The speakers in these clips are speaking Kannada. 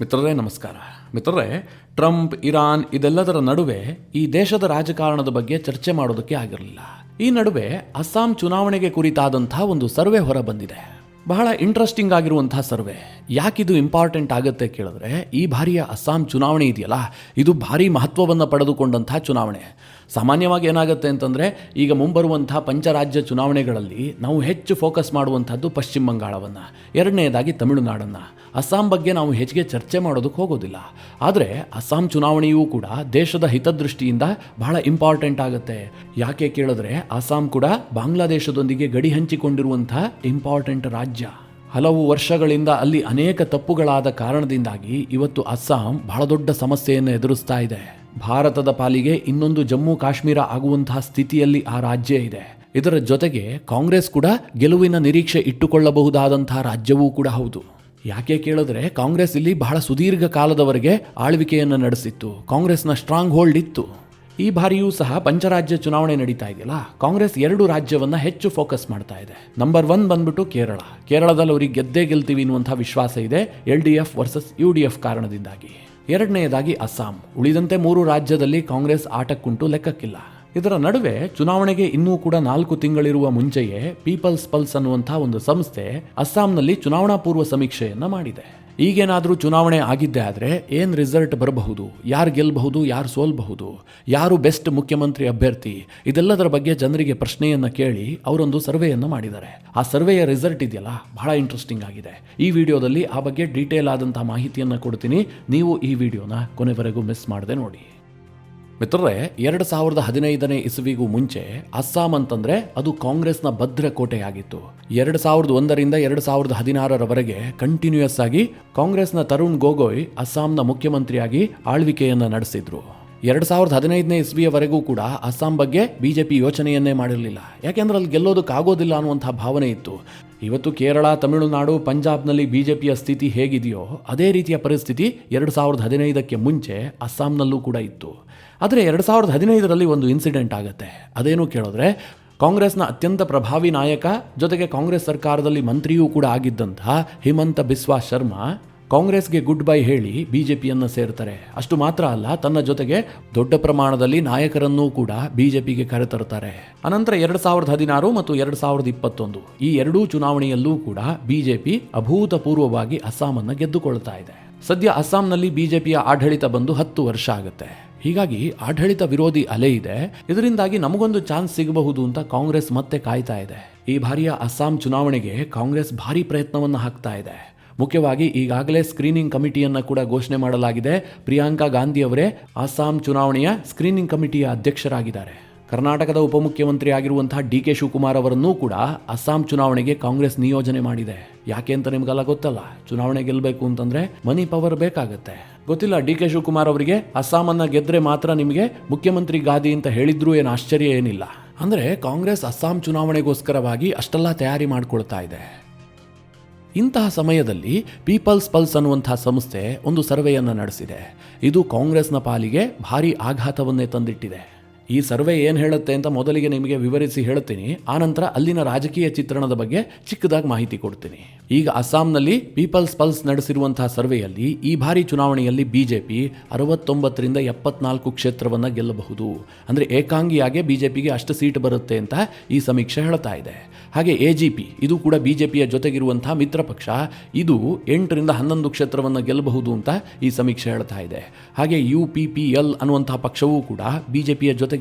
ಮಿತ್ರರೇ ನಮಸ್ಕಾರ. ಮಿತ್ರರೇ, ಟ್ರಂಪ್, ಇರಾನ್ ಇದೆಲ್ಲದರ ನಡುವೆ ಈ ದೇಶದ ರಾಜಕಾರಣದ ಬಗ್ಗೆ ಚರ್ಚೆ ಮಾಡೋದಕ್ಕೆ ಆಗಿರಲಿಲ್ಲ. ಈ ನಡುವೆ ಅಸ್ಸಾಂ ಚುನಾವಣೆಗೆ ಕುರಿತಾದಂತಹ ಒಂದು ಸರ್ವೆ ಹೊರ ಬಂದಿದೆ. ಬಹಳ ಇಂಟ್ರೆಸ್ಟಿಂಗ್ ಆಗಿರುವಂತಹ ಸರ್ವೆ. ಯಾಕಿದು ಇಂಪಾರ್ಟೆಂಟ್ ಆಗುತ್ತೆ ಕೇಳಿದ್ರೆ, ಈ ಬಾರಿಯ ಅಸ್ಸಾಂ ಚುನಾವಣೆ ಇದೆಯಲ್ಲ, ಇದು ಭಾರಿ ಮಹತ್ವವನ್ನು ಪಡೆದುಕೊಂಡಂತಹ ಚುನಾವಣೆ. ಸಾಮಾನ್ಯವಾಗಿ ಏನಾಗುತ್ತೆ ಅಂತಂದರೆ, ಈಗ ಮುಂಬರುವಂಥ ಪಂಚರಾಜ್ಯ ಚುನಾವಣೆಗಳಲ್ಲಿ ನಾವು ಹೆಚ್ಚು ಫೋಕಸ್ ಮಾಡುವಂಥದ್ದು ಪಶ್ಚಿಮ ಬಂಗಾಳವನ್ನು, ಎರಡನೇದಾಗಿ ತಮಿಳುನಾಡನ್ನು. ಅಸ್ಸಾಂ ಬಗ್ಗೆ ನಾವು ಹೆಚ್ಚಿಗೆ ಚರ್ಚೆ ಮಾಡೋದಕ್ಕೆ ಹೋಗೋದಿಲ್ಲ. ಆದರೆ ಅಸ್ಸಾಂ ಚುನಾವಣೆಯೂ ಕೂಡ ದೇಶದ ಹಿತದೃಷ್ಟಿಯಿಂದ ಬಹಳ ಇಂಪಾರ್ಟೆಂಟ್ ಆಗುತ್ತೆ. ಯಾಕೆ ಕೇಳಿದ್ರೆ, ಅಸ್ಸಾಂ ಕೂಡ ಬಾಂಗ್ಲಾದೇಶದೊಂದಿಗೆ ಗಡಿ ಹಂಚಿಕೊಂಡಿರುವಂಥ ಇಂಪಾರ್ಟೆಂಟ್ ರಾಜ್ಯ. ಹಲವು ವರ್ಷಗಳಿಂದ ಅಲ್ಲಿ ಅನೇಕ ತಪ್ಪುಗಳಾದ ಕಾರಣದಿಂದಾಗಿ ಇವತ್ತು ಅಸ್ಸಾಂ ಬಹಳ ದೊಡ್ಡ ಸಮಸ್ಯೆಯನ್ನು ಎದುರಿಸ್ತಾ ಇದೆ. ಭಾರತದ ಪಾಲಿಗೆ ಇನ್ನೊಂದು ಜಮ್ಮು ಕಾಶ್ಮೀರ ಆಗುವಂತಹ ಸ್ಥಿತಿಯಲ್ಲಿ ಆ ರಾಜ್ಯ ಇದೆ. ಇದರ ಜೊತೆಗೆ ಕಾಂಗ್ರೆಸ್ ಕೂಡ ಗೆಲುವಿನ ನಿರೀಕ್ಷೆ ಇಟ್ಟುಕೊಳ್ಳಬಹುದಾದಂತಹ ರಾಜ್ಯವೂ ಕೂಡ ಹೌದು. ಯಾಕೆ ಕೇಳಿದ್ರೆ, ಕಾಂಗ್ರೆಸ್ ಇಲ್ಲಿ ಬಹಳ ಸುದೀರ್ಘ ಕಾಲದವರೆಗೆ ಆಳ್ವಿಕೆಯನ್ನು ನಡೆಸಿತ್ತು. ಕಾಂಗ್ರೆಸ್ನ ಸ್ಟ್ರಾಂಗ್ ಹೋಲ್ಡ್ ಇತ್ತು. ಈ ಬಾರಿಯೂ ಸಹ ಪಂಚರಾಜ್ಯ ಚುನಾವಣೆ ನಡೀತಾ ಇದೆಯಲ್ಲ, ಕಾಂಗ್ರೆಸ್ 2 ರಾಜ್ಯವನ್ನ ಹೆಚ್ಚು ಫೋಕಸ್ ಮಾಡ್ತಾ ಇದೆ. ನಂಬರ್ 1 ಬಂದ್ಬಿಟ್ಟು ಕೇರಳದಲ್ಲಿ ಅವರಿಗೆ ಗೆದ್ದೇ ಗೆಲ್ತೀವಿ ಅನ್ನುವಂಥ ವಿಶ್ವಾಸ ಇದೆ, LDF ವರ್ಸಸ್ UDF ಕಾರಣದಿಂದಾಗಿ. ಎರಡನೆಯದಾಗಿ ಅಸ್ಸಾಂ. ಉಳಿದಂತೆ 3 ರಾಜ್ಯದಲ್ಲಿ ಕಾಂಗ್ರೆಸ್ ಆಟಕ್ಕುಂಟು, ಲೆಕ್ಕಕ್ಕಿಲ್ಲ. ಇದರ ನಡುವೆ ಚುನಾವಣೆಗೆ ಇನ್ನೂ ಕೂಡ 4 ತಿಂಗಳಿರುವ ಮುಂಚೆಯೇ ಪೀಪಲ್ಸ್ ಪಲ್ಸ್ ಅನ್ನುವಂಥ ಒಂದು ಸಂಸ್ಥೆ ಅಸ್ಸಾಂನಲ್ಲಿ ಚುನಾವಣಾ ಪೂರ್ವ ಸಮೀಕ್ಷೆಯನ್ನ ಮಾಡಿದೆ. ಈಗೇನಾದರೂ ಚುನಾವಣೆ ಆಗಿದ್ದೇ ಆದರೆ ಏನು ರಿಸಲ್ಟ್ ಬರಬಹುದು, ಯಾರು ಗೆಲ್ಲಬಹುದು, ಯಾರು ಸೋಲ್ಬಹುದು, ಯಾರು ಬೆಸ್ಟ್ ಮುಖ್ಯಮಂತ್ರಿ ಅಭ್ಯರ್ಥಿ, ಇದೆಲ್ಲದರ ಬಗ್ಗೆ ಜನರಿಗೆ ಪ್ರಶ್ನೆಯನ್ನು ಕೇಳಿ ಅವರೊಂದು ಸರ್ವೆಯನ್ನು ಮಾಡಿದ್ದಾರೆ. ಆ ಸರ್ವೆಯ ರಿಸಲ್ಟ್ ಇದೆಯಲ್ಲ, ಬಹಳ ಇಂಟ್ರೆಸ್ಟಿಂಗ್ ಆಗಿದೆ. ಈ ವಿಡಿಯೋದಲ್ಲಿ ಆ ಬಗ್ಗೆ ಡೀಟೇಲ್ ಆದಂಥ ಮಾಹಿತಿಯನ್ನು ಕೊಡ್ತೀನಿ. ನೀವು ಈ ವಿಡಿಯೋನ ಕೊನೆವರೆಗೂ ಮಿಸ್ ಮಾಡದೆ ನೋಡಿ. ಮಿತ್ರರೇ, 2015ನೇ ಇಸವಿಗೂ ಮುಂಚೆ ಅಸ್ಸಾಂ ಅಂತಂದ್ರೆ ಅದು ಕಾಂಗ್ರೆಸ್ನ ಭದ್ರ ಕೋಟೆಯಾಗಿತ್ತು. 2001ರಿಂದ 2016ರವರೆಗೆ ಕಂಟಿನ್ಯೂಯಸ್ ಆಗಿ ಕಾಂಗ್ರೆಸ್ನ ತರುಣ್ ಗೊಗೊಯ್ ಅಸ್ಸಾಂನ ಮುಖ್ಯಮಂತ್ರಿಯಾಗಿ ಆಳ್ವಿಕೆಯನ್ನು ನಡೆಸಿದ್ರು. 2015ನೇ ಇಸ್ವಿಯವರೆಗೂ ಕೂಡ ಅಸ್ಸಾಂ ಬಗ್ಗೆ ಬಿಜೆಪಿ ಯೋಚನೆಯನ್ನೇ ಮಾಡಿರಲಿಲ್ಲ. ಯಾಕೆಂದ್ರೆ ಅಲ್ಲಿ ಗೆಲ್ಲೋದಕ್ಕಾಗೋದಿಲ್ಲ ಅನ್ನುವಂಥ ಭಾವನೆ ಇತ್ತು. ಇವತ್ತು ಕೇರಳ, ತಮಿಳುನಾಡು, ಪಂಜಾಬ್ನಲ್ಲಿ ಬಿಜೆಪಿಯ ಸ್ಥಿತಿ ಹೇಗಿದೆಯೋ ಅದೇ ರೀತಿಯ ಪರಿಸ್ಥಿತಿ 2015ಕ್ಕೆ ಮುಂಚೆ ಅಸ್ಸಾಂನಲ್ಲೂ ಕೂಡ ಇತ್ತು. ಆದರೆ 2015ರಲ್ಲಿ ಒಂದು ಇನ್ಸಿಡೆಂಟ್ ಆಗುತ್ತೆ. ಅದೇನು ಕೇಳಿದ್ರೆ, ಕಾಂಗ್ರೆಸ್ನ ಅತ್ಯಂತ ಪ್ರಭಾವಿ ನಾಯಕ, ಜೊತೆಗೆ ಕಾಂಗ್ರೆಸ್ ಸರ್ಕಾರದಲ್ಲಿ ಮಂತ್ರಿಯೂ ಕೂಡ ಆಗಿದ್ದಂತಹ ಹಿಮಂತ ಬಿಸ್ವಾ ಶರ್ಮಾ ಕಾಂಗ್ರೆಸ್ಗೆ ಗುಡ್ ಬೈ ಹೇಳಿ ಬಿಜೆಪಿಯನ್ನು ಸೇರ್ತಾರೆ. ಅಷ್ಟು ಮಾತ್ರ ಅಲ್ಲ, ತನ್ನ ಜೊತೆಗೆ ದೊಡ್ಡ ಪ್ರಮಾಣದಲ್ಲಿ ನಾಯಕರನ್ನೂ ಕೂಡ ಬಿಜೆಪಿಗೆ ಕರೆತರ್ತಾರೆ. ಅನಂತರ 2016 ಮತ್ತು 2021 ಈ 2 ಚುನಾವಣೆಯಲ್ಲೂ ಕೂಡ ಬಿಜೆಪಿ ಅಭೂತಪೂರ್ವವಾಗಿ ಅಸ್ಸಾಮನ್ನು ಗೆದ್ದುಕೊಳ್ತಾ ಇದೆ. ಸದ್ಯ ಅಸ್ಸಾಂನಲ್ಲಿ ಬಿಜೆಪಿಯ ಆಡಳಿತ ಬಂದು 10 ವರ್ಷ ಆಗುತ್ತೆ. ಹೀಗಾಗಿ ಆಡಳಿತ ವಿರೋಧಿ ಅಲೆ ಇದೆ. ಇದರಿಂದಾಗಿ ನಮಗೊಂದು ಚಾನ್ಸ್ ಸಿಗಬಹುದು ಅಂತ ಕಾಂಗ್ರೆಸ್ ಮತ್ತೆ ಕಾಯ್ತಾ ಇದೆ. ಈ ಬಾರಿಯ ಅಸ್ಸಾಂ ಚುನಾವಣೆಗೆ ಕಾಂಗ್ರೆಸ್ ಭಾರಿ ಪ್ರಯತ್ನವನ್ನು ಹಾಕ್ತಾ ಇದೆ. ಮುಖ್ಯವಾಗಿ ಈಗಾಗಲೇ ಸ್ಕ್ರೀನಿಂಗ್ ಕಮಿಟಿಯನ್ನು ಕೂಡ ಘೋಷಣೆ ಮಾಡಲಾಗಿದೆ. ಪ್ರಿಯಾಂಕಾ ಗಾಂಧಿ ಅವರೇ ಅಸ್ಸಾಂ ಚುನಾವಣೆಯ ಸ್ಕ್ರೀನಿಂಗ್ ಕಮಿಟಿಯ ಅಧ್ಯಕ್ಷರಾಗಿದ್ದಾರೆ. ಕರ್ನಾಟಕದ ಉಪಮುಖ್ಯಮಂತ್ರಿ ಆಗಿರುವಂತಹ DK ಶಿವಕುಮಾರ್ ಅವರನ್ನೂ ಕೂಡ ಅಸ್ಸಾಂ ಚುನಾವಣೆಗೆ ಕಾಂಗ್ರೆಸ್ ನಿಯೋಜನೆ ಮಾಡಿದೆ. ಯಾಕೆ ಅಂತ ನಿಮ್ಗೆಲ್ಲ ಗೊತ್ತಲ್ಲ, ಚುನಾವಣೆ ಗೆಲ್ಲಬೇಕು ಅಂತಂದ್ರೆ ಮನಿ ಪವರ್ ಬೇಕಾಗತ್ತೆ. ಗೊತ್ತಿಲ್ಲ, DK ಶಿವಕುಮಾರ್ ಅವರಿಗೆ ಅಸ್ಸಾಮನ್ನ ಗೆದ್ರೆ ಮಾತ್ರ ನಿಮಗೆ ಮುಖ್ಯಮಂತ್ರಿ ಗಾದಿ ಅಂತ ಹೇಳಿದ್ರು ಏನು ಆಶ್ಚರ್ಯ ಏನಿಲ್ಲ. ಅಂದ್ರೆ ಕಾಂಗ್ರೆಸ್ ಅಸ್ಸಾಂ ಚುನಾವಣೆಗೋಸ್ಕರವಾಗಿ ಅಷ್ಟೆಲ್ಲ ತಯಾರಿ ಮಾಡ್ಕೊಳ್ತಾ ಇದೆ. ಇಂತಹ ಸಮಯದಲ್ಲಿ ಪೀಪಲ್ಸ್ ಪಲ್ಸ್ ಅನ್ನುವಂಥ ಸಂಸ್ಥೆ ಒಂದು ಸರ್ವೆಯನ್ನು ನಡೆಸಿದೆ. ಇದು ಕಾಂಗ್ರೆಸ್ನ ಪಾಲಿಗೆ ಭಾರಿ ಆಘಾತವನ್ನೇ ತಂದಿಟ್ಟಿದೆ. ಈ ಸರ್ವೆ ಏನು ಹೇಳುತ್ತೆ ಅಂತ ಮೊದಲಿಗೆ ನಿಮಗೆ ವಿವರಿಸಿ ಹೇಳ್ತೀನಿ. ಆನಂತರ ಅಲ್ಲಿನ ರಾಜಕೀಯ ಚಿತ್ರಣದ ಬಗ್ಗೆ ಚಿಕ್ಕದಾಗಿ ಮಾಹಿತಿ ಕೊಡ್ತೀನಿ. ಈಗ ಅಸ್ಸಾಂನಲ್ಲಿ ಪೀಪಲ್ಸ್ ಪಲ್ಸ್ ನಡೆಸಿರುವಂತಹ ಸರ್ವೆಯಲ್ಲಿ ಈ ಬಾರಿ ಚುನಾವಣೆಯಲ್ಲಿ ಬಿಜೆಪಿ 69ರಿಂದ 74 ಕ್ಷೇತ್ರವನ್ನು ಗೆಲ್ಲಬಹುದು. ಅಂದರೆ ಏಕಾಂಗಿಯಾಗಿ ಬಿಜೆಪಿಗೆ ಅಷ್ಟು ಸೀಟ್ ಬರುತ್ತೆ ಅಂತ ಈ ಸಮೀಕ್ಷೆ ಹೇಳ್ತಾ ಇದೆ. ಹಾಗೆ AGP ಇದು ಕೂಡ ಬಿಜೆಪಿಯ ಜೊತೆಗಿರುವಂತಹ ಮಿತ್ರ ಪಕ್ಷ, ಇದು 8ರಿಂದ 11 ಕ್ಷೇತ್ರವನ್ನು ಗೆಲ್ಲಬಹುದು ಅಂತ ಈ ಸಮೀಕ್ಷೆ ಹೇಳ್ತಾ ಇದೆ. ಹಾಗೆ UPPL ಅನ್ನುವಂತಹ ಪಕ್ಷವೂ ಕೂಡ ಬಿಜೆಪಿಯ ಜೊತೆಗಿದೆ.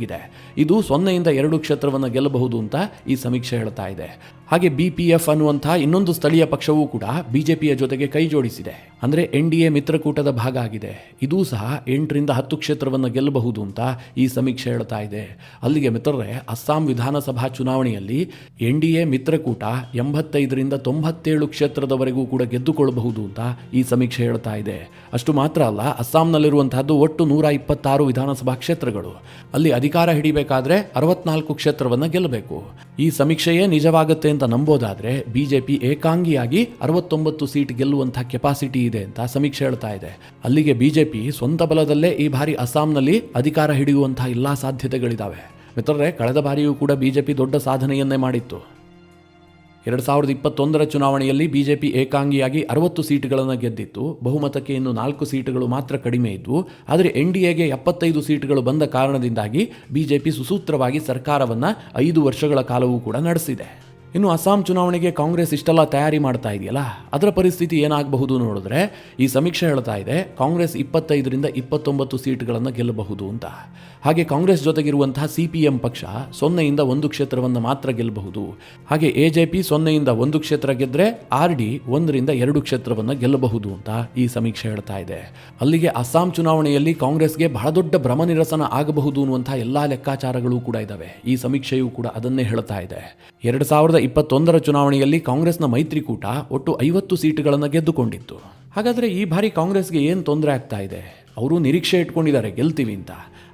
ಇದು 0ಯಿಂದ 2 ಕ್ಷೇತ್ರವನ್ನು ಗೆಲ್ಲಬಹುದು ಅಂತ ಈ ಸಮೀಕ್ಷೆ ಹೇಳ್ತಾ ಇದೆ. ಹಾಗೆ BPF ಅನ್ನುವಂತಹ ಇನ್ನೊಂದು ಸ್ಥಳೀಯ ಪಕ್ಷವೂ ಕೂಡ ಬಿಜೆಪಿಯ ಜೊತೆಗೆ ಕೈ ಜೋಡಿಸಿದೆ. ಅಂದರೆ NDA ಮಿತ್ರಕೂಟದ ಭಾಗ ಆಗಿದೆ. ಇದೂ ಸಹ 8ರಿಂದ 10 ಕ್ಷೇತ್ರವನ್ನು ಗೆಲ್ಲಬಹುದು ಅಂತ ಈ ಸಮೀಕ್ಷೆ ಹೇಳ್ತಾ ಇದೆ. ಅಲ್ಲಿಗೆ ಮಿತ್ರರೇ, ಅಸ್ಸಾಂ ವಿಧಾನಸಭಾ ಚುನಾವಣೆಯಲ್ಲಿ NDA ಮಿತ್ರಕೂಟ 85ರಿಂದ 97 ಕ್ಷೇತ್ರದವರೆಗೂ ಕೂಡ ಗೆದ್ದುಕೊಳ್ಳಬಹುದು ಅಂತ ಈ ಸಮೀಕ್ಷೆ ಹೇಳ್ತಾ ಇದೆ. ಅಷ್ಟು ಮಾತ್ರ ಅಲ್ಲ, ಅಸ್ಸಾಂನಲ್ಲಿರುವಂತಹದ್ದು ಒಟ್ಟು 126 ವಿಧಾನಸಭಾ ಕ್ಷೇತ್ರಗಳು. ಅಲ್ಲಿ ಅಧಿಕಾರ ಹಿಡಿಬೇಕಾದ್ರೆ 64 ಕ್ಷೇತ್ರವನ್ನು ಗೆಲ್ಲಬೇಕು. ಈ ಸಮೀಕ್ಷೆಯೇ ನಿಜವಾಗುತ್ತೆ ಅಂತ ನಂಬೋದಾದ್ರೆ ಬಿಜೆಪಿ ಏಕಾಂಗಿಯಾಗಿ 69 ಸೀಟ್ ಗೆಲ್ಲುವಂತಹ ಕೆಪಾಸಿಟಿ ಇದೆ ಅಂತ ಸಮೀಕ್ಷೆ ಹೇಳ್ತಾ ಇದೆ. ಅಲ್ಲಿಗೆ ಬಿಜೆಪಿ ಸ್ವಂತ ಬಲದಲ್ಲೇ ಈ ಬಾರಿ ಅಸ್ಸಾಂನಲ್ಲಿ ಅಧಿಕಾರ ಹಿಡಿಯುವಂತಹ ಎಲ್ಲಾ ಸಾಧ್ಯತೆಗಳಿದಾವೆ. ಮಿತ್ರರೇ, ಕಳೆದ ಬಾರಿಯೂ ಕೂಡ ಬಿಜೆಪಿ ದೊಡ್ಡ ಸಾಧನೆಯನ್ನೇ ಮಾಡಿತ್ತು. 2021 ಚುನಾವಣೆಯಲ್ಲಿ ಬಿಜೆಪಿ ಏಕಾಂಗಿಯಾಗಿ 60 ಸೀಟುಗಳನ್ನು ಗೆದ್ದಿತ್ತು. ಬಹುಮತಕ್ಕೆ ಇನ್ನು 4 ಸೀಟುಗಳು ಮಾತ್ರ ಕಡಿಮೆ ಇದ್ವು. ಆದರೆ NDAಗೆ 75 ಸೀಟುಗಳು ಬಂದ ಕಾರಣದಿಂದಾಗಿ ಬಿಜೆಪಿ ಸುಸೂತ್ರವಾಗಿ ಸರ್ಕಾರವನ್ನು 5 ವರ್ಷಗಳ ಕಾಲವೂ ಕೂಡ ನಡೆಸಿದೆ. ಇನ್ನು ಅಸ್ಸಾಂ ಚುನಾವಣೆಗೆ ಕಾಂಗ್ರೆಸ್ ಇಷ್ಟೆಲ್ಲ ತಯಾರಿ ಮಾಡ್ತಾ ಇದೆಯಲ್ಲ, ಅದರ ಪರಿಸ್ಥಿತಿ ಏನಾಗಬಹುದು ನೋಡಿದ್ರೆ, ಈ ಸಮೀಕ್ಷೆ ಹೇಳ್ತಾ ಇದೆ ಕಾಂಗ್ರೆಸ್ 25ರಿಂದ 29 ಸೀಟ್ಗಳನ್ನು ಗೆಲ್ಲಬಹುದು ಅಂತ. ಹಾಗೆ ಕಾಂಗ್ರೆಸ್ ಜೊತೆಗಿರುವಂತಹ CPM ಪಕ್ಷ 0ಯಿಂದ 1 ಕ್ಷೇತ್ರವನ್ನು ಮಾತ್ರ ಗೆಲ್ಲಬಹುದು. ಹಾಗೆ AJP 0ಯಿಂದ 1 ಕ್ಷೇತ್ರ ಗೆದ್ರೆ RD 1ರಿಂದ 2 ಕ್ಷೇತ್ರವನ್ನು ಗೆಲ್ಲಬಹುದು ಅಂತ ಈ ಸಮೀಕ್ಷೆ ಹೇಳ್ತಾ ಇದೆ. ಅಲ್ಲಿಗೆ ಅಸ್ಸಾಂ ಚುನಾವಣೆಯಲ್ಲಿ ಕಾಂಗ್ರೆಸ್ಗೆ ಬಹಳ ದೊಡ್ಡ ಭ್ರಮನಿರಸನ ಆಗಬಹುದು ಅನ್ನುವಂತಹ ಎಲ್ಲಾ ಲೆಕ್ಕಾಚಾರಗಳು ಕೂಡ ಇದ್ದಾವೆ. ಈ ಸಮೀಕ್ಷೆಯೂ ಕೂಡ ಅದನ್ನೇ ಹೇಳ್ತಾ ಇದೆ. 2021 ಚುನಾವಣೆಯಲ್ಲಿ ಕಾಂಗ್ರೆಸ್ನ ಮೈತ್ರಿಕೂಟ ಒಟ್ಟು 50 ಸೀಟುಗಳನ್ನು ಗೆದ್ದುಕೊಂಡಿತ್ತು. ಹಾಗಾದರೆ ಈ ಬಾರಿ ಕಾಂಗ್ರೆಸ್ಗೆ ಏನು ತೊಂದರೆ ಆಗ್ತಾ ಇದೆ? ಅವರು ನಿರೀಕ್ಷೆ ಇಟ್ಕೊಂಡಿದ್ದಾರೆ ಗೆಲ್ತೀವಿ ಅಂತ.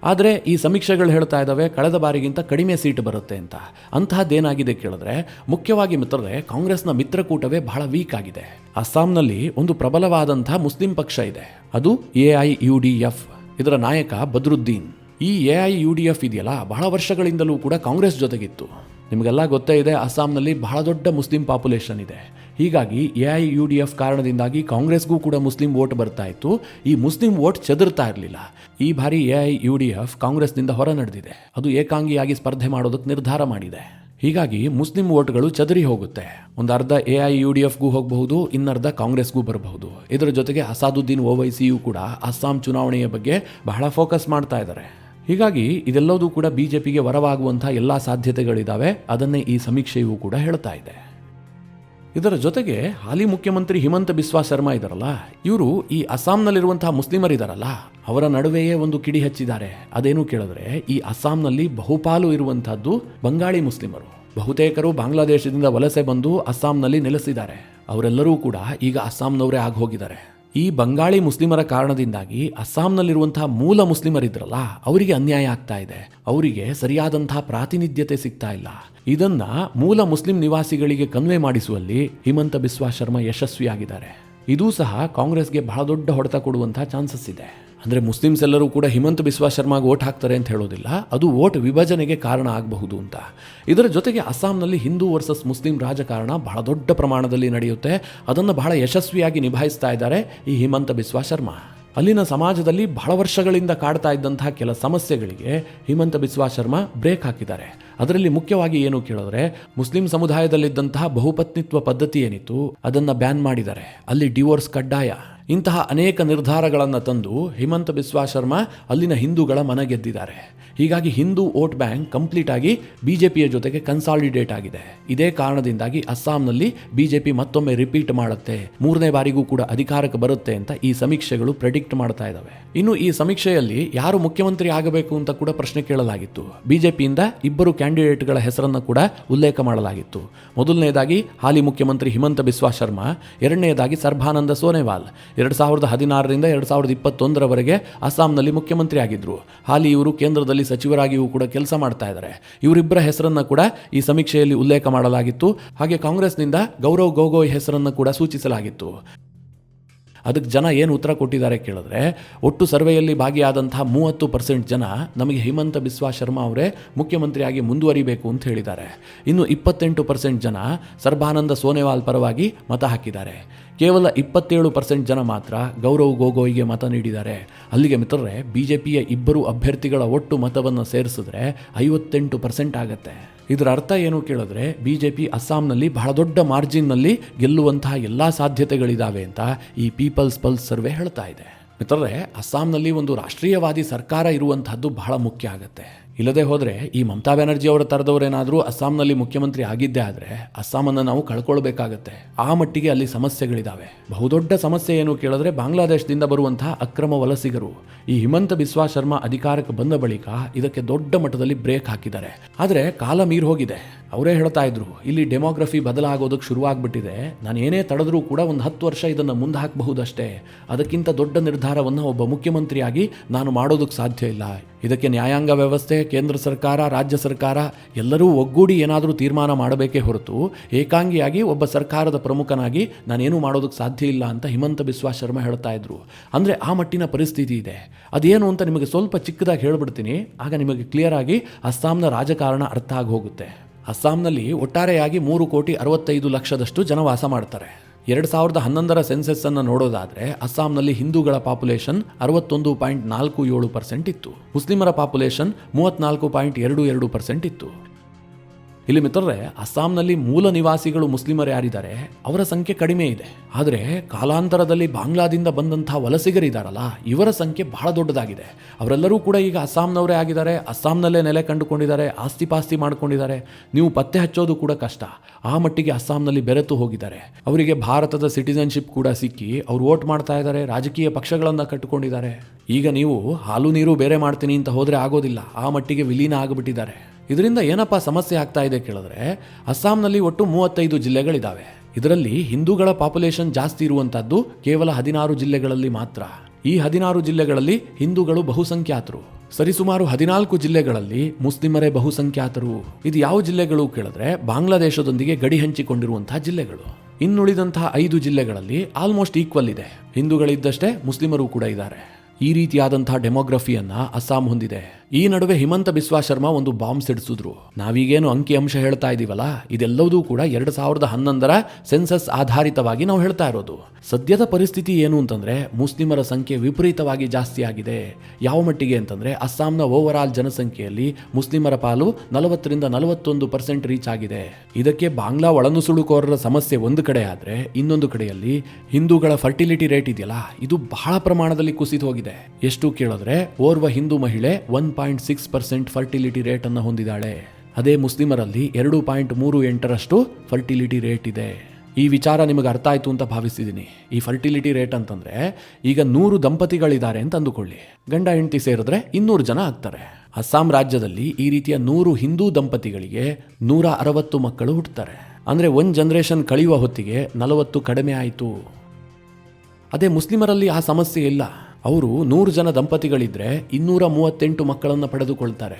ಆದರೆ ಈ ಸಮೀಕ್ಷೆಗಳು ಹೇಳ್ತಾ ಇದ್ದಾವೆ ಕಳೆದ ಬಾರಿಗಿಂತ ಕಡಿಮೆ ಸೀಟು ಬರುತ್ತೆ ಅಂತ. ಅಂತಹದ್ದೇನಾಗಿದೆ ಕೇಳಿದ್ರೆ, ಮುಖ್ಯವಾಗಿ ಮಿತ್ರರೇ, ಕಾಂಗ್ರೆಸ್ನ ಮಿತ್ರಕೂಟವೇ ಬಹಳ ವೀಕ್ ಆಗಿದೆ. ಅಸ್ಸಾಂನಲ್ಲಿ ಒಂದು ಪ್ರಬಲವಾದಂಥ ಮುಸ್ಲಿಂ ಪಕ್ಷ ಇದೆ, ಅದು AIUDF. ಇದರ ನಾಯಕ ಬದ್ರುದ್ದೀನ್. ಈ AIUDF ಇದೆಯಲ್ಲ, ಬಹಳ ವರ್ಷಗಳಿಂದಲೂ ಕೂಡ ಕಾಂಗ್ರೆಸ್ ಜೊತೆಗಿತ್ತು. ನಿಮಗೆಲ್ಲ ಗೊತ್ತೇ ಇದೆ, ಅಸ್ಸಾಂನಲ್ಲಿ ಬಹಳ ದೊಡ್ಡ ಮುಸ್ಲಿಂ ಪಾಪ್ಯುಲೇಷನ್ ಇದೆ. ಹೀಗಾಗಿ AIUDF ಕಾರಣದಿಂದಾಗಿ ಕಾಂಗ್ರೆಸ್ಗೂ ಕೂಡ ಮುಸ್ಲಿಂ ವೋಟ್ ಬರ್ತಾ ಇತ್ತು. ಈ ಮುಸ್ಲಿಂ ವೋಟ್ ಚೆದರ್ತಾ ಇರಲಿಲ್ಲ. ಈ ಬಾರಿ AIUDF ಕಾಂಗ್ರೆಸ್ನಿಂದ ಹೊರ ನಡೆದಿದೆ. ಅದು ಏಕಾಂಗಿಯಾಗಿ ಸ್ಪರ್ಧೆ ಮಾಡೋದಕ್ಕೆ ನಿರ್ಧಾರ ಮಾಡಿದೆ. ಹೀಗಾಗಿ ಮುಸ್ಲಿಂ ವೋಟ್ಗಳು ಚದರಿ ಹೋಗುತ್ತೆ. ಒಂದು ಅರ್ಧ AIUDFಗೂ ಹೋಗಬಹುದು, ಇನ್ನರ್ಧ ಕಾಂಗ್ರೆಸ್ಗೂ ಬರಬಹುದು. ಇದರ ಜೊತೆಗೆ ಅಸಾದುದ್ದೀನ್ ಓವೈಸಿಯೂ ಕೂಡ ಅಸ್ಸಾಂ ಚುನಾವಣೆಯ ಬಗ್ಗೆ ಬಹಳ ಫೋಕಸ್ ಮಾಡ್ತಾ ಇದ್ದಾರೆ. ಹೀಗಾಗಿ ಇದೆಲ್ಲವೂ ಕೂಡ ಬಿಜೆಪಿಗೆ ವರವಾಗುವಂಥ ಎಲ್ಲ ಸಾಧ್ಯತೆಗಳಿದ್ದಾವೆ. ಅದನ್ನೇ ಈ ಸಮೀಕ್ಷೆಯೂ ಕೂಡ ಹೇಳ್ತಾ ಇದೆ. ಇದರ ಜೊತೆಗೆ ಹಾಲಿ ಮುಖ್ಯಮಂತ್ರಿ ಹಿಮಂತ ಬಿಸ್ವಾ ಶರ್ಮಾ ಇದ್ದಾರಲ್ಲ, ಇವರು ಈ ಅಸ್ಸಾಂನಲ್ಲಿರುವಂತಹ ಮುಸ್ಲಿಮರಿದ್ದಾರಲ್ಲ, ಅವರ ನಡುವೆಯೇ ಒಂದು ಕಿಡಿ ಹಚ್ಚಿದ್ದಾರೆ. ಅದೇನು ಕೇಳಿದ್ರೆ, ಈ ಅಸ್ಸಾಂನಲ್ಲಿ ಬಹುಪಾಲು ಇರುವಂತಹದ್ದು ಬಂಗಾಳಿ ಮುಸ್ಲಿಮರು. ಬಹುತೇಕರು ಬಾಂಗ್ಲಾದೇಶದಿಂದ ವಲಸೆ ಬಂದು ಅಸ್ಸಾಂನಲ್ಲಿ ನೆಲೆಸಿದ್ದಾರೆ. ಅವರೆಲ್ಲರೂ ಕೂಡ ಈಗ ಅಸ್ಸಾಂನವರೇ ಆಗಿ ಹೋಗಿದ್ದಾರೆ. ಈ ಬಂಗಾಳಿ ಮುಸ್ಲಿಮರ ಕಾರಣದಿಂದಾಗಿ ಅಸ್ಸಾಂನಲ್ಲಿರುವಂತಹ ಮೂಲ ಮುಸ್ಲಿಮರಿದ್ರಲ್ಲ, ಅವರಿಗೆ ಅನ್ಯಾಯ ಆಗ್ತಾ ಇದೆ. ಅವರಿಗೆ ಸರಿಯಾದಂತಹ ಪ್ರಾತಿನಿಧ್ಯತೆ ಸಿಗ್ತಾ ಇಲ್ಲ. ಇದನ್ನ ಮೂಲ ಮುಸ್ಲಿಂ ನಿವಾಸಿಗಳಿಗೆ ಕನ್ವೆ ಮಾಡಿಸುವಲ್ಲಿ ಹಿಮಂತ ಬಿಸ್ವಾ ಶರ್ಮಾ ಯಶಸ್ವಿಯಾಗಿದ್ದಾರೆ. ಇದೂ ಸಹ ಕಾಂಗ್ರೆಸ್ಗೆ ಬಹಳ ದೊಡ್ಡ ಹೊಡೆತ ಕೊಡುವಂತಹ ಚಾನ್ಸಸ್ ಇದೆ. ಅಂದರೆ ಮುಸ್ಲಿಮ್ಸ್ ಎಲ್ಲರೂ ಕೂಡ ಹಿಮಂತ ಬಿಸ್ವಾ ಶರ್ಮಾಗೆ ವೋಟ್ ಹಾಕ್ತಾರೆ ಅಂತ ಹೇಳೋದಿಲ್ಲ, ಅದು ವೋಟ್ ವಿಭಜನೆಗೆ ಕಾರಣ ಆಗಬಹುದು ಅಂತ. ಇದರ ಜೊತೆಗೆ ಅಸ್ಸಾಂನಲ್ಲಿ ಹಿಂದೂ ವರ್ಸಸ್ ಮುಸ್ಲಿಂ ರಾಜಕಾರಣ ಬಹಳ ದೊಡ್ಡ ಪ್ರಮಾಣದಲ್ಲಿ ನಡೆಯುತ್ತೆ. ಅದನ್ನು ಬಹಳ ಯಶಸ್ವಿಯಾಗಿ ನಿಭಾಯಿಸ್ತಾ ಇದ್ದಾರೆ ಈ ಹಿಮಂತ ಬಿಸ್ವಾ ಶರ್ಮಾ. ಅಲ್ಲಿನ ಸಮಾಜದಲ್ಲಿ ಬಹಳ ವರ್ಷಗಳಿಂದ ಕಾಡ್ತಾ ಇದ್ದಂತಹ ಕೆಲ ಸಮಸ್ಯೆಗಳಿಗೆ ಹಿಮಂತ ಬಿಸ್ವಾ ಶರ್ಮಾ ಬ್ರೇಕ್ ಹಾಕಿದ್ದಾರೆ. ಅದರಲ್ಲಿ ಮುಖ್ಯವಾಗಿ ಏನು ಕೇಳಿದ್ರೆ, ಮುಸ್ಲಿಂ ಸಮುದಾಯದಲ್ಲಿದ್ದಂತಹ ಬಹುಪತ್ನಿತ್ವ ಪದ್ಧತಿ ಏನಿತ್ತು ಅದನ್ನು ಬ್ಯಾನ್ ಮಾಡಿದ್ದಾರೆ. ಅಲ್ಲಿ ಡಿವೋರ್ಸ್ ಕಡ್ಡಾಯ. ಇಂತಹ ಅನೇಕ ನಿರ್ಧಾರಗಳನ್ನು ತಂದು ಹಿಮಂತ ಬಿಸ್ವಾ ಶರ್ಮಾ ಅಲ್ಲಿನ ಹಿಂದೂಗಳ ಮನ ಗೆದ್ದಿದ್ದಾರೆ. ಹೀಗಾಗಿ ಹಿಂದೂ ವೋಟ್ ಬ್ಯಾಂಕ್ ಕಂಪ್ಲೀಟ್ ಆಗಿ ಬಿಜೆಪಿಯ ಜೊತೆಗೆ ಕನ್ಸಾಲಿಡೇಟ್ ಆಗಿದೆ. ಇದೇ ಕಾರಣದಿಂದಾಗಿ ಅಸ್ಸಾಂನಲ್ಲಿ ಬಿಜೆಪಿ ಮತ್ತೊಮ್ಮೆ ರಿಪೀಟ್ ಮಾಡುತ್ತೆ, 3ನೇ ಬಾರಿಗೂ ಕೂಡ ಅಧಿಕಾರಕ್ಕೆ ಬರುತ್ತೆ ಅಂತ ಈ ಸಮೀಕ್ಷೆಗಳು ಪ್ರೆಡಿಕ್ಟ್ ಮಾಡ್ತಾ ಇದ್ದಾವೆ. ಇನ್ನು ಈ ಸಮೀಕ್ಷೆಯಲ್ಲಿ ಯಾರು ಮುಖ್ಯಮಂತ್ರಿ ಆಗಬೇಕು ಅಂತ ಕೂಡ ಪ್ರಶ್ನೆ ಕೇಳಲಾಗಿತ್ತು. ಬಿಜೆಪಿಯಿಂದ 2 ಕ್ಯಾಂಡಿಡೇಟ್ಗಳ ಹೆಸರನ್ನು ಕೂಡ ಉಲ್ಲೇಖ ಮಾಡಲಾಗಿತ್ತು. ಮೊದಲನೇದಾಗಿ ಹಾಲಿ ಮುಖ್ಯಮಂತ್ರಿ ಹಿಮಂತ ಬಿಸ್ವಾ ಶರ್ಮಾ, ಎರಡನೇದಾಗಿ ಸರ್ಬಾನಂದ ಸೋನೆವಾಲ್. 2016ರಿಂದ 2021ರವರೆಗೆ ಅಸ್ಸಾಂನಲ್ಲಿ ಮುಖ್ಯಮಂತ್ರಿ ಆಗಿದ್ರು. ಹಾಲಿ ಇವರು ಕೇಂದ್ರದಲ್ಲಿ ಸಚಿವರಾಗಿಯೂ ಕೂಡ ಕೆಲಸ ಮಾಡ್ತಾ ಇದ್ದಾರೆ. ಇವರಿಬ್ಬರ ಹೆಸರನ್ನು ಕೂಡ ಈ ಸಮೀಕ್ಷೆಯಲ್ಲಿ ಉಲ್ಲೇಖ ಮಾಡಲಾಗಿತ್ತು. ಹಾಗೆ ಕಾಂಗ್ರೆಸ್ನಿಂದ ಗೌರವ್ ಗೊಗೊಯ್ ಹೆಸರನ್ನು ಕೂಡ ಸೂಚಿಸಲಾಗಿತ್ತು. ಅದಕ್ಕೆ ಜನ ಏನು ಉತ್ತರ ಕೊಟ್ಟಿದ್ದಾರೆ ಕೇಳಿದ್ರೆ, ಒಟ್ಟು ಸರ್ವೆಯಲ್ಲಿ ಭಾಗಿಯಾದಂತಹ 30% ಜನ ನಮಗೆ ಹಿಮಂತ ಬಿಸ್ವಾ ಶರ್ಮಾ ಅವರೇ ಮುಖ್ಯಮಂತ್ರಿಯಾಗಿ ಮುಂದುವರಿಬೇಕು ಅಂತ ಹೇಳಿದ್ದಾರೆ. ಇನ್ನು 28% ಜನ ಸರ್ಬಾನಂದ ಸೋನೆವಾಲ್ ಪರವಾಗಿ ಮತ ಹಾಕಿದ್ದಾರೆ. ಕೇವಲ 27% ಜನ ಮಾತ್ರ ಗೌರವ್ ಗೊಗೊಯ್ಗೆ ಮತ ನೀಡಿದ್ದಾರೆ. ಅಲ್ಲಿಗೆ ಮಿತ್ರರೇ, ಬಿಜೆಪಿಯ 2 ಅಭ್ಯರ್ಥಿಗಳ ಒಟ್ಟು ಮತವನ್ನು ಸೇರಿಸಿದ್ರೆ 58% ಆಗತ್ತೆ. ಇದರ ಅರ್ಥ ಏನು ಕೇಳಿದ್ರೆ, ಬಿಜೆಪಿ ಅಸ್ಸಾಂನಲ್ಲಿ ಬಹಳ ದೊಡ್ಡ ಮಾರ್ಜಿನ್ನಲ್ಲಿ ಗೆಲ್ಲುವಂತಹ ಎಲ್ಲ ಸಾಧ್ಯತೆಗಳಿದ್ದಾವೆ ಅಂತ ಈ ಪೀಪಲ್ಸ್ ಪಲ್ಸ್ ಸರ್ವೆ ಹೇಳ್ತಾ ಇದೆ. ಮಿತ್ರರೇ, ಅಸ್ಸಾಂನಲ್ಲಿ ಒಂದು ರಾಷ್ಟ್ರೀಯವಾದಿ ಸರ್ಕಾರ ಇರುವಂತಹದ್ದು ಬಹಳ ಮುಖ್ಯ ಆಗುತ್ತೆ. ಇಲ್ಲದೆ ಹೋದರೆ ಈ ಮಮತಾ ಬ್ಯಾನರ್ಜಿ ಅವರ ತರದವರೇನಾದರೂ ಅಸ್ಸಾಂನಲ್ಲಿ ಮುಖ್ಯಮಂತ್ರಿ ಆಗಿದ್ದೇ ಆದರೆ ಅಸ್ಸಾಮನ್ನು ನಾವು ಕಳ್ಕೊಳ್ಬೇಕಾಗತ್ತೆ. ಆ ಮಟ್ಟಿಗೆ ಅಲ್ಲಿ ಸಮಸ್ಯೆಗಳಿದ್ದಾವೆ. ಬಹುದೊಡ್ಡ ಸಮಸ್ಯೆ ಏನು ಕೇಳಿದ್ರೆ, ಬಾಂಗ್ಲಾದೇಶದಿಂದ ಬರುವಂತಹ ಅಕ್ರಮ ವಲಸಿಗರು. ಈ ಹಿಮಂತ ಬಿಸ್ವಾ ಶರ್ಮಾ ಅಧಿಕಾರಕ್ಕೆ ಬಂದ ಬಳಿಕ ಇದಕ್ಕೆ ದೊಡ್ಡ ಮಟ್ಟದಲ್ಲಿ ಬ್ರೇಕ್ ಹಾಕಿದ್ದಾರೆ. ಆದರೆ ಕಾಲ ಮೀರಿ ಹೋಗಿದೆ. ಅವರೇ ಹೇಳ್ತಾ ಇದ್ರು, ಇಲ್ಲಿ ಡೆಮೋಗ್ರಫಿ ಬದಲಾಗೋದಕ್ಕೆ ಶುರುವಾಗ್ಬಿಟ್ಟಿದೆ. ನಾನು ಏನೇ ತಡೆದ್ರೂ ಕೂಡ ಒಂದು 10 ವರ್ಷ ಇದನ್ನು ಮುಂದೆ ಹಾಕಬಹುದಷ್ಟೇ. ಅದಕ್ಕಿಂತ ದೊಡ್ಡ ನಿರ್ಧಾರವನ್ನು ಒಬ್ಬ ಮುಖ್ಯಮಂತ್ರಿಯಾಗಿ ನಾನು ಮಾಡೋದಕ್ಕೆ ಸಾಧ್ಯ ಇಲ್ಲ. ಇದಕ್ಕೆ ನ್ಯಾಯಾಂಗ ವ್ಯವಸ್ಥೆ, ಕೇಂದ್ರ ಸರ್ಕಾರ, ರಾಜ್ಯ ಸರ್ಕಾರ ಎಲ್ಲರೂ ಒಗ್ಗೂಡಿ ಏನಾದರೂ ತೀರ್ಮಾನ ಮಾಡಬೇಕೇ ಹೊರತು ಏಕಾಂಗಿಯಾಗಿ ಒಬ್ಬ ಸರ್ಕಾರದ ಪ್ರಮುಖನಾಗಿ ನಾನೇನು ಮಾಡೋದಕ್ಕೆ ಸಾಧ್ಯ ಇಲ್ಲ ಅಂತ ಹಿಮಂತ ಬಿಸ್ವಾ ಶರ್ಮಾ ಹೇಳ್ತಾ ಇದ್ರು. ಅಂದರೆ ಆ ಮಟ್ಟಿನ ಪರಿಸ್ಥಿತಿ ಇದೆ. ಅದೇನು ಅಂತ ನಿಮಗೆ ಸ್ವಲ್ಪ ಚಿಕ್ಕದಾಗಿ ಹೇಳ್ಬಿಡ್ತೀನಿ, ಆಗ ನಿಮಗೆ ಕ್ಲಿಯರ್ ಆಗಿ ಅಸ್ಸಾಂನ ರಾಜಕಾರಣ ಅರ್ಥ ಆಗಿ ಹೋಗುತ್ತೆ. ಅಸ್ಸಾಂನಲ್ಲಿ ಒಟ್ಟಾರೆಯಾಗಿ 3,65,00,000 ಜನ ವಾಸ ಮಾಡ್ತಾರೆ. 2011 ಸೆನ್ಸಸ್ ಅನ್ನು ನೋಡೋದಾದ್ರೆ ಅಸ್ಸಾಂನಲ್ಲಿ ಹಿಂದೂಗಳ ಪಾಪ್ಯುಲೇಷನ್ 61.47% ಇತ್ತು. ಮುಸ್ಲಿಮರ ಪಾಪ್ಯುಲೇಷನ್ 34.22% ಇತ್ತು. ಇಲ್ಲಿ ಮಿತ್ರರೇ, ಅಸ್ಸಾಂನಲ್ಲಿ ಮೂಲ ನಿವಾಸಿಗಳು ಮುಸ್ಲಿಮರು ಯಾರಿದ್ದಾರೆ ಅವರ ಸಂಖ್ಯೆ ಕಡಿಮೆ ಇದೆ. ಆದರೆ ಕಾಲಾಂತರದಲ್ಲಿ ಬಾಂಗ್ಲಾದಿಂದ ಬಂದಂತಹ ವಲಸಿಗರಿದ್ದಾರಲ್ಲ, ಇವರ ಸಂಖ್ಯೆ ಬಹಳ ದೊಡ್ಡದಾಗಿದೆ. ಅವರೆಲ್ಲರೂ ಕೂಡ ಈಗ ಅಸ್ಸಾಂನವರೇ ಆಗಿದ್ದಾರೆ, ಅಸ್ಸಾಂನಲ್ಲೇ ನೆಲೆ ಕಂಡುಕೊಂಡಿದ್ದಾರೆ, ಆಸ್ತಿ ಪಾಸ್ತಿ ಮಾಡ್ಕೊಂಡಿದ್ದಾರೆ. ನೀವು ಪತ್ತೆ ಹಚ್ಚೋದು ಕೂಡ ಕಷ್ಟ. ಆ ಮಟ್ಟಿಗೆ ಅಸ್ಸಾಂನಲ್ಲಿ ಬೆರೆತು ಹೋಗಿದ್ದಾರೆ. ಅವರಿಗೆ ಭಾರತದ ಸಿಟಿಸನ್ಶಿಪ್ ಕೂಡ ಸಿಕ್ಕಿ ಅವರು ವೋಟ್ ಮಾಡ್ತಾ ಇದ್ದಾರೆ, ರಾಜಕೀಯ ಪಕ್ಷಗಳನ್ನು ಕಟ್ಟಿಕೊಂಡಿದ್ದಾರೆ. ಈಗ ನೀವು ಹಾಲು ನೀರು ಬೇರೆ ಮಾಡ್ತೀನಿ ಅಂತ ಹೋದರೆ ಆಗೋದಿಲ್ಲ, ಆ ಮಟ್ಟಿಗೆ ವಿಲೀನ ಆಗಿಬಿಟ್ಟಿದ್ದಾರೆ. ಇದರಿಂದ ಏನಪ್ಪ ಸಮಸ್ಯೆ ಆಗ್ತಾ ಇದೆ ಕೇಳಿದ್ರೆ, ಅಸ್ಸಾಂನಲ್ಲಿ ಒಟ್ಟು 35 ಜಿಲ್ಲೆಗಳಿದ್ದಾವೆ. ಇದರಲ್ಲಿ ಹಿಂದೂಗಳ ಪಾಪ್ಯುಲೇಷನ್ ಜಾಸ್ತಿ ಇರುವಂತಹದ್ದು ಕೇವಲ 16 ಜಿಲ್ಲೆಗಳಲ್ಲಿ ಮಾತ್ರ. ಈ 16 ಜಿಲ್ಲೆಗಳಲ್ಲಿ ಹಿಂದೂಗಳು ಬಹುಸಂಖ್ಯಾತರು. ಸರಿಸುಮಾರು 14 ಜಿಲ್ಲೆಗಳಲ್ಲಿ ಮುಸ್ಲಿಮರೇ ಬಹುಸಂಖ್ಯಾತರು. ಇದು ಯಾವ ಜಿಲ್ಲೆಗಳು ಕೇಳಿದ್ರೆ, ಬಾಂಗ್ಲಾದೇಶದೊಂದಿಗೆ ಗಡಿ ಹಂಚಿಕೊಂಡಿರುವಂತಹ ಜಿಲ್ಲೆಗಳು. ಇನ್ನುಳಿದಂತಹ 5 ಜಿಲ್ಲೆಗಳಲ್ಲಿ ಆಲ್ಮೋಸ್ಟ್ ಈಕ್ವಲ್ ಇದೆ. ಹಿಂದೂಗಳಿದ್ದಷ್ಟೇ ಮುಸ್ಲಿಮರು ಕೂಡ ಇದ್ದಾರೆ. ಈ ರೀತಿಯಾದಂತಹ ಡೆಮೋಗ್ರಫಿಯನ್ನ ಅಸ್ಸಾಂ ಹೊಂದಿದೆ. ಈ ನಡುವೆ ಹಿಮಂತ ಬಿಸ್ವಾ ಶರ್ಮಾ ಒಂದು ಬಾಂಬ್ ಸಿಡಿಸಿದ್ರು. ನಾವೀಗೇನು ಅಂಕಿಅಂಶ ಹೇಳ್ತಾ ಇದೀವಲ್ಲ, ಇದೆಲ್ಲವೂ ಕೂಡ 2011 ಸೆನ್ಸಸ್ ಆಧಾರಿತವಾಗಿ ನಾವು ಹೇಳ್ತಾ ಇರೋದು. ಸದ್ಯದ ಪರಿಸ್ಥಿತಿ ಏನು ಅಂತಂದ್ರೆ, ಮುಸ್ಲಿಮರ ಸಂಖ್ಯೆ ವಿಪರೀತವಾಗಿ ಜಾಸ್ತಿ ಆಗಿದೆ. ಯಾವ ಮಟ್ಟಿಗೆ ಅಂತಂದ್ರೆ, ಅಸ್ಸಾಂನ ಓವರ್ ಆಲ್ ಜನಸಂಖ್ಯೆಯಲ್ಲಿ ಮುಸ್ಲಿಮರ ಪಾಲು 40-41% ರೀಚ್ ಆಗಿದೆ. ಇದಕ್ಕೆ ಬಾಂಗ್ಲಾ ಒಳನುಸುಳುಕೋರರ ಸಮಸ್ಯೆ ಒಂದು ಕಡೆ ಆದ್ರೆ, ಇನ್ನೊಂದು ಕಡೆಯಲ್ಲಿ ಹಿಂದೂಗಳ ಫರ್ಟಿಲಿಟಿ ರೇಟ್ ಇದೆಯಲ್ಲ, ಇದು ಬಹಳ ಪ್ರಮಾಣದಲ್ಲಿ ಕುಸಿದು ಹೋಗಿದೆ. ಎಷ್ಟು ಕೇಳಿದ್ರೆ, ಓರ್ವ ಹಿಂದೂ ಮಹಿಳೆ 1.6% ಫರ್ಟಿಲಿಟಿ ರೇಟ್ ಅನ್ನು ಹೊಂದಿದ್ದಾಳೆ. ಅದೇ ಮುಸ್ಲಿಮರಲ್ಲಿ 2.38% ಫರ್ಟಿಲಿಟಿ ರೇಟ್ ಇದೆ. ಈ ವಿಚಾರ ನಿಮಗೆ ಅರ್ಥ ಆಯ್ತು ಅಂತ ಭಾವಿಸಿದ್ದೀನಿ. ಈ ಫರ್ಟಿಲಿಟಿ ರೇಟ್ ಅಂತಂದ್ರೆ, ಈಗ 100 ದಂಪತಿಗಳಿದ್ದಾರೆ ಅಂತ ಅಂದುಕೊಳ್ಳಿ, ಗಂಡ ಹೆಂಡತಿ ಸೇರಿದ್ರೆ 200 ಜನ ಆಗ್ತಾರೆ. ಅಸ್ಸಾಂ ರಾಜ್ಯದಲ್ಲಿ ಈ ರೀತಿಯ 100 ಹಿಂದೂ ದಂಪತಿಗಳಿಗೆ 160 ಮಕ್ಕಳು ಹುಟ್ಟುತ್ತಾರೆ. ಅಂದ್ರೆ ಒಂದು ಜನರೇಷನ್ ಕಳೆಯುವ ಹೊತ್ತಿಗೆ 40 ಕಡಿಮೆ ಆಯಿತು. ಅದೇ ಮುಸ್ಲಿಮರಲ್ಲಿ ಆ ಸಮಸ್ಯೆ ಇಲ್ಲ. ಅವರು 100 ಜನ ದಂಪತಿಗಳಿದ್ರೆ 238 ಮಕ್ಕಳನ್ನು ಪಡೆದುಕೊಳ್ತಾರೆ.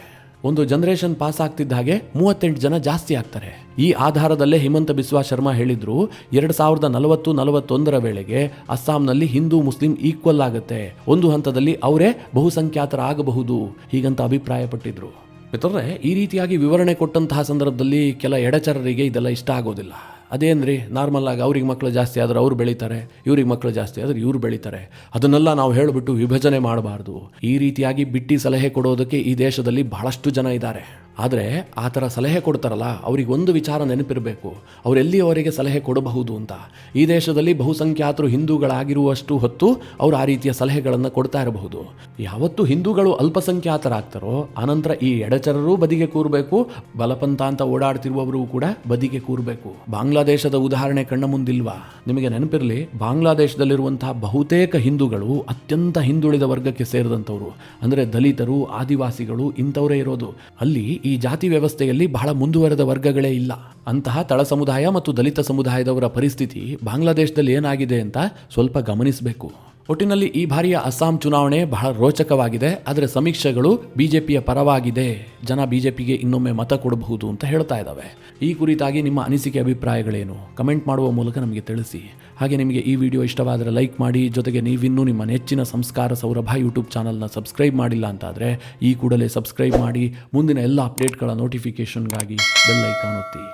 ಒಂದು ಜನರೇಷನ್ ಪಾಸ್ ಆಗ್ತಿದ್ದ ಹಾಗೆ 38 ಜನ ಜಾಸ್ತಿ ಆಗ್ತಾರೆ. ಈ ಆಧಾರದಲ್ಲೇ ಹಿಮಂತ ಬಿಸ್ವಾ ಶರ್ಮಾ ಹೇಳಿದ್ರು, 2040-41 ವೇಳೆಗೆ ಅಸ್ಸಾಂನಲ್ಲಿ ಹಿಂದೂ ಮುಸ್ಲಿಂ ಈಕ್ವಲ್ ಆಗುತ್ತೆ, ಒಂದು ಹಂತದಲ್ಲಿ ಅವರೇ ಬಹುಸಂಖ್ಯಾತರಾಗಬಹುದು, ಹೀಗಂತ ಅಭಿಪ್ರಾಯಪಟ್ಟಿದ್ರು. ಮಿತ್ರರೇ, ಈ ರೀತಿಯಾಗಿ ವಿವರಣೆ ಕೊಟ್ಟಂತಹ ಸಂದರ್ಭದಲ್ಲಿ ಕೆಲ ಎಡಚರರಿಗೆ ಇದೆಲ್ಲ ಇಷ್ಟ ಆಗೋದಿಲ್ಲ. ಅದೇನ್ರಿ, ನಾರ್ಮಲ್ ಆಗಿ ಅವ್ರಿಗೆ ಮಕ್ಕಳು ಜಾಸ್ತಿ ಆದ್ರೆ ಅವ್ರು ಬೆಳೀತಾರೆ, ಇವ್ರಿಗೆ ಮಕ್ಕಳು ಜಾಸ್ತಿ ಆದ್ರೆ ಇವ್ರು ಬೆಳೀತಾರೆ, ಅದನ್ನೆಲ್ಲ ನಾವು ಹೇಳಿಬಿಟ್ಟು ವಿಭಜನೆ ಮಾಡಬಾರ್ದು. ಈ ರೀತಿಯಾಗಿ ಬಿಟ್ಟಿ ಸಲಹೆ ಕೊಡೋದಕ್ಕೆ ಈ ದೇಶದಲ್ಲಿ ಬಹಳಷ್ಟು ಜನ ಇದ್ದಾರೆ. ಆದರೆ ಆ ಥರ ಸಲಹೆ ಕೊಡ್ತಾರಲ್ಲ, ಅವ್ರಿಗೆ ಒಂದು ವಿಚಾರ ನೆನಪಿರಬೇಕು, ಅವರೆಲ್ಲಿಯವರೆಗೆ ಸಲಹೆ ಕೊಡಬಹುದು ಅಂತ. ಈ ದೇಶದಲ್ಲಿ ಬಹುಸಂಖ್ಯಾತರು ಹಿಂದೂಗಳಾಗಿರುವಷ್ಟು ಹೊತ್ತು ಅವರು ಆ ರೀತಿಯ ಸಲಹೆಗಳನ್ನು ಕೊಡ್ತಾ ಇರಬಹುದು. ಯಾವತ್ತು ಹಿಂದೂಗಳು ಅಲ್ಪಸಂಖ್ಯಾತರಾಗ್ತಾರೋ ಆನಂತರ ಈ ಎಡಚರರೂ ಬದಿಗೆ ಕೂರಬೇಕು, ಬಲಪಂಥ ಅಂತ ಓಡಾಡ್ತಿರುವವರು ಕೂಡ ಬದಿಗೆ ಕೂರಬೇಕು. ಬಾಂಗ್ಲಾದೇಶದ ಉದಾಹರಣೆ ಕಣ್ಣ ಮುಂದಿಲ್ವಾ? ನಿಮಗೆ ನೆನಪಿರಲಿ, ಬಾಂಗ್ಲಾದೇಶದಲ್ಲಿರುವಂತಹ ಬಹುತೇಕ ಹಿಂದೂಗಳು ಅತ್ಯಂತ ಹಿಂದುಳಿದ ವರ್ಗಕ್ಕೆ ಸೇರಿದಂಥವ್ರು. ಅಂದರೆ ದಲಿತರು, ಆದಿವಾಸಿಗಳು ಇಂಥವರೇ ಇರೋದು. ಅಲ್ಲಿ ಈ ಜಾತಿ ವ್ಯವಸ್ಥೆಯಲ್ಲಿ ಬಹಳ ಮುಂದುವರೆದ ವರ್ಗಗಳೇ ಇಲ್ಲ. ಅಂತಹ ತಳ ಸಮುದಾಯ ಮತ್ತು ದಲಿತ ಸಮುದಾಯದವರ ಪರಿಸ್ಥಿತಿ ಬಾಂಗ್ಲಾದೇಶದಲ್ಲಿ ಏನಾಗಿದೆ ಅಂತ ಸ್ವಲ್ಪ ಗಮನಿಸಬೇಕು. ಒಟ್ಟಿನಲ್ಲಿ ಈ ಬಾರಿಯ ಅಸ್ಸಾಂ ಚುನಾವಣೆ ಬಹಳ ರೋಚಕವಾಗಿದೆ. ಆದರೆ ಸಮೀಕ್ಷೆಗಳು ಬಿಜೆಪಿಯ ಪರವಾಗಿದೆ, ಜನ ಬಿಜೆಪಿಗೆ ಇನ್ನೊಮ್ಮೆ ಮತ ಕೊಡಬಹುದು ಅಂತ ಹೇಳ್ತಾ ಇದ್ದಾವೆ. ಈ ಕುರಿತಾಗಿ ನಿಮ್ಮ ಅನಿಸಿಕೆ ಅಭಿಪ್ರಾಯಗಳೇನು? ಕಮೆಂಟ್ ಮಾಡುವ ಮೂಲಕ ನಮಗೆ ತಿಳಿಸಿ. ಹಾಗೆ ನಿಮಗೆ ಈ ವಿಡಿಯೋ ಇಷ್ಟವಾದರೆ ಲೈಕ್ ಮಾಡಿ. ಜೊತೆಗೆ ನೀವಿನ್ನೂ ನಿಮ್ಮ ನೆಚ್ಚಿನ ಸಂಸ್ಕಾರ ಸೌರಭ ಯೂಟ್ಯೂಬ್ ಚಾನಲ್ನ ಸಬ್ಸ್ಕ್ರೈಬ್ ಮಾಡಿಲ್ಲ ಅಂತಾದರೆ ಈ ಕೂಡಲೇ ಸಬ್ಸ್ಕ್ರೈಬ್ ಮಾಡಿ. ಮುಂದಿನ ಎಲ್ಲ ಅಪ್ಡೇಟ್ಗಳ ನೋಟಿಫಿಕೇಷನ್ಗಾಗಿ ಬೆಲ್ ಐಕಾನ್ ಒತ್ತಿ.